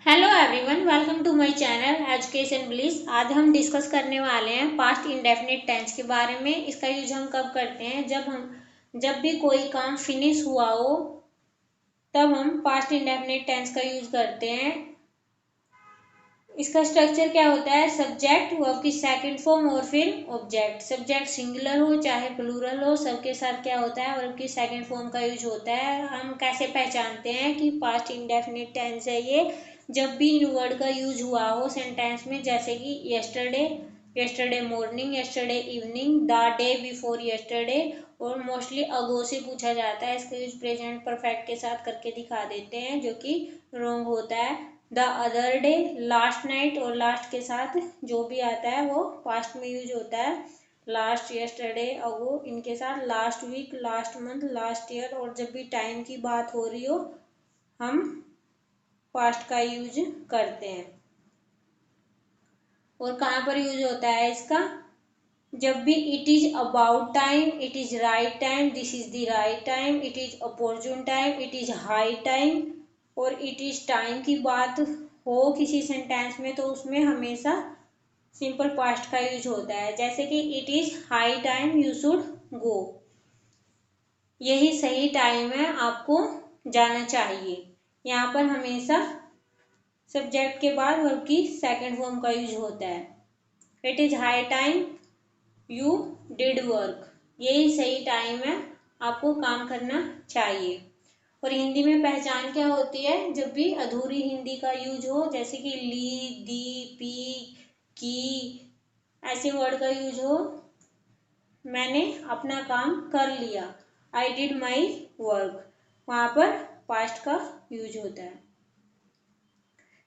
Hello everyone, welcome to my channel education bliss. आज हम discuss करने वाले हैं पास्ट इंडेफिनिट टेंस के बारे में। इसका यूज हम कब करते हैं? जब भी कोई काम फिनिश हुआ हो तब हम पास्ट इंडेफिनिट टेंस का यूज करते हैं। इसका स्ट्रक्चर क्या होता है? सब्जेक्ट, वर्ब की सेकंड फॉर्म और फिर ऑब्जेक्ट। सब्जेक्ट सिंगुलर हो चाहे प्लूरल हो, सबके साथ क्या होता है? वर्ब की सेकंड फॉर्म का यूज होता है। हम कैसे पहचानते हैं कि पास्ट इंडेफिनिट टेंस है ये? जब भी इन वर्ड का यूज हुआ हो सेंटेंस में, जैसे कि yesterday, yesterday morning, yesterday evening, the day before yesterday, और मोस्टली अगो से पूछा जाता है। इसका यूज प्रेजेंट परफेक्ट के साथ करके दिखा देते हैं, जो कि रॉन्ग होता है। The other day, last night, और लास्ट के साथ जो भी आता है वो पास्ट में यूज होता है। लास्ट, यस्टरडे, अगो, इनके साथ last week, last month, last year, और जब भी टाइम की बात हो रही हो हम पास्ट का यूज करते हैं। और कहाँ पर यूज होता है इसका? जब भी it is about time, it is right time, this is the right time, it is opportune time, it is high time, और इट इज टाइम की बात हो किसी सेंटेंस में तो उसमें हमेशा सिंपल पास्ट का यूज होता है। जैसे कि it is high time you should go, यही सही टाइम है, आपको जाना चाहिए। यहाँ पर हमेशा सब्जेक्ट के बाद वर्ब की सेकंड फॉर्म का यूज होता है। It is high time you did work, यही सही टाइम है, आपको काम करना चाहिए। और हिंदी में पहचान क्या होती है? जब भी अधूरी हिंदी का यूज हो, जैसे कि ली, दी, पी, की, ऐसे वर्ड का यूज हो। मैंने अपना काम कर लिया, आई डिड माई वर्क, वहां पर पास्ट का यूज होता है।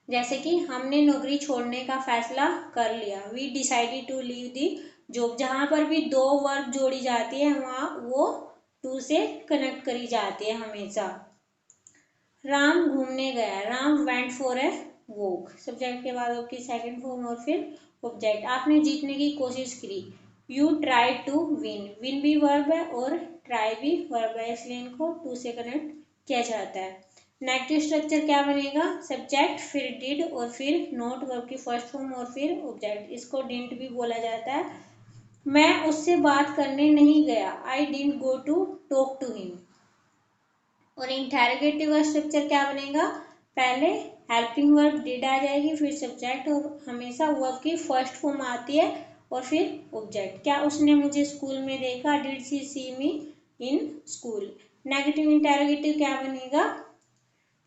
जैसे कि हमने नौकरी छोड़ने का फैसला कर लिया, we decided to leave the job. जहां पर भी दो वर्ब जोड़ी जाती है वहां वो टू से कनेक्ट करी जाती है हमेशा। राम घूमने गया, Ram went for a walk, subject के बाद आपकी सेकंड फॉर्म और फिर ऑब्जेक्ट। आपने जीतने की कोशिश की, you try to win, win भी वर्ब है और ट्राई भी वर्ब है, इसलिए इनको टू से कनेक्ट किया जाता है। नेगेटिव स्ट्रक्चर क्या बनेगा? सब्जेक्ट, फिर डिड, और फिर नॉट, वर्ब की फर्स्ट फॉर्म और फिर ऑब्जेक्ट। इसको डिडंट भी बोला जाता है। मैं उससे बात करने नहीं गया, I didn't go to talk to him. और इंटेरोगेटिव का स्ट्रक्चर क्या बनेगा? पहले हेल्पिंग वर्ब डिड आ जाएगी, फिर सब्जेक्ट, और हमेशा वर्ब की फर्स्ट फॉर्म आती है और फिर ऑब्जेक्ट। क्या उसने मुझे स्कूल में देखा? Did she see me in school. Negative interrogative क्या बनेगा?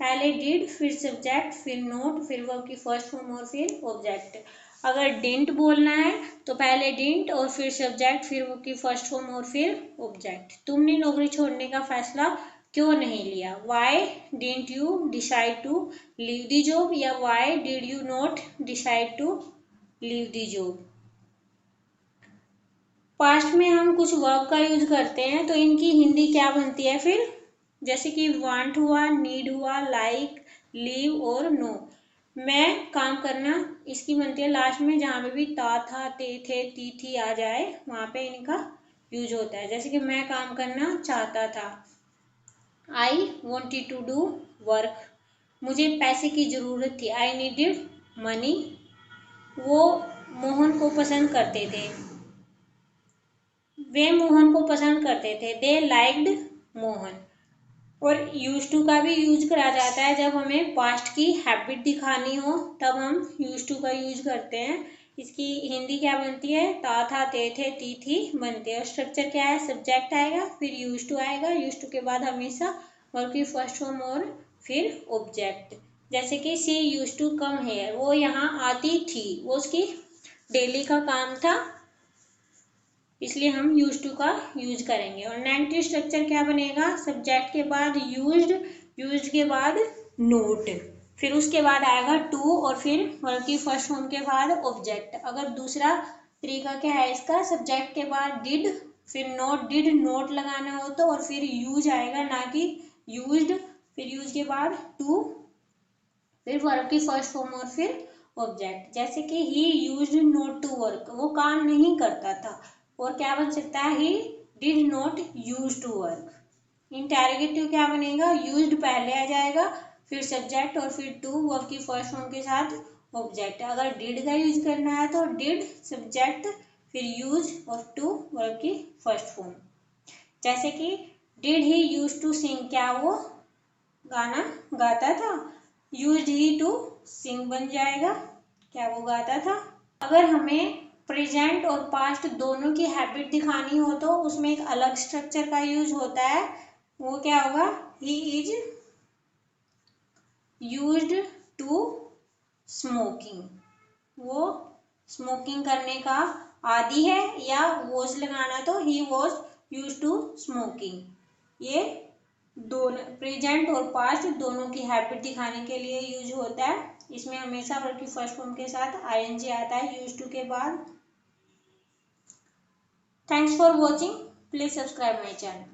पहले डिड, फिर सब्जेक्ट, फिर नोट, फिर वर्ब की फर्स्ट फॉर्म और फिर ऑब्जेक्ट। अगर डिडंट बोलना है तो पहले डिडंट और फिर सब्जेक्ट, फिर वर्ब की फर्स्ट फॉर्म और फिर ऑब्जेक्ट। तुमने नौकरी छोड़ने का फैसला क्यों नहीं लिया? Why didn't you decide to leave the job, या why did you not decide to leave the job. Past में हम कुछ वर्ब का यूज करते हैं तो इनकी हिंदी क्या बनती है फिर? जैसे कि वांट हुआ, नीड हुआ, लाइक, लीव और नो। मैं काम करना, इसकी बनती है लास्ट में जहाँ पे भी ता, था, ते, थे, ती, थी आ जाए वहां पे इनका यूज होता है। जैसे कि मैं काम करना चाहता था, I wanted to do work, मुझे पैसे की जरूरत थी, आई नीडेड मनी, वो मोहन को पसंद करते थे, वे मोहन को पसंद करते थे, दे लाइक्ड मोहन। और यूज टू का भी यूज करा जाता है जब हमें पास्ट की हैबिट दिखानी हो, तब हम यूज टू का यूज करते हैं। इसकी हिंदी क्या बनती है? ता, था, ते, थे, ती, थी बनती है। और स्ट्रक्चर क्या है? सब्जेक्ट आएगा, फिर यूज टू आएगा, यूज टू के बाद हमेशा वर्ब की फर्स्ट फॉर्म और फिर ऑब्जेक्ट। जैसे कि सी यूज टू कम हेयर, वो यहाँ आती थी, वो उसकी डेली का काम था, इसलिए हम यूज टू का यूज करेंगे। और नेगेटिव स्ट्रक्चर क्या बनेगा? सब्जेक्ट के बाद यूज्ड, यूज्ड के बाद नोट, फिर उसके बाद आएगा टू और फिर वर्ब की फर्स्ट फॉर्म के बाद ऑब्जेक्ट। अगर दूसरा तरीका क्या है इसका? सब्जेक्ट के बाद डिड, फिर नोट, डिड नोट लगाना हो तो, और फिर यूज आएगा, ना कि यूज्ड, फिर यूज के बाद टू, फिर वर्ब की फर्स्ट फॉर्म और फिर ऑब्जेक्ट। जैसे कि he used not to work, वो काम नहीं करता था, और क्या बन सकता है? He did not use to work. Interrogative क्या बनेगा? यूज्ड पहले आ जाएगा, फिर सब्जेक्ट और फिर टू वर्ब की फर्स्ट फॉर्म के साथ ऑब्जेक्ट। अगर डिड का यूज करना है तो डिड सब्जेक्ट फिर यूज और टू वर्ब की फर्स्ट फॉर्म। जैसे कि did he use to sing, क्या वो गाना गाता था। यूज्ड ही टू सिंग बन जाएगा, क्या वो गाता था। अगर हमें प्रेजेंट और पास्ट दोनों की हैबिट दिखानी हो तो उसमें एक अलग स्ट्रक्चर का यूज होता है, वो क्या होगा, he is used to smoking. वो स्मोकिंग करने का आदी है, या वॉज लगाना तो he was used to smoking. ये दोनों प्रेजेंट और पास्ट दोनों की हैबिट दिखाने के लिए यूज होता है। इसमें हमेशा वर्ब की फर्स्ट फॉर्म के साथ आईएनजी आता है यूज टू के बाद। Thanks for watching, please subscribe my channel.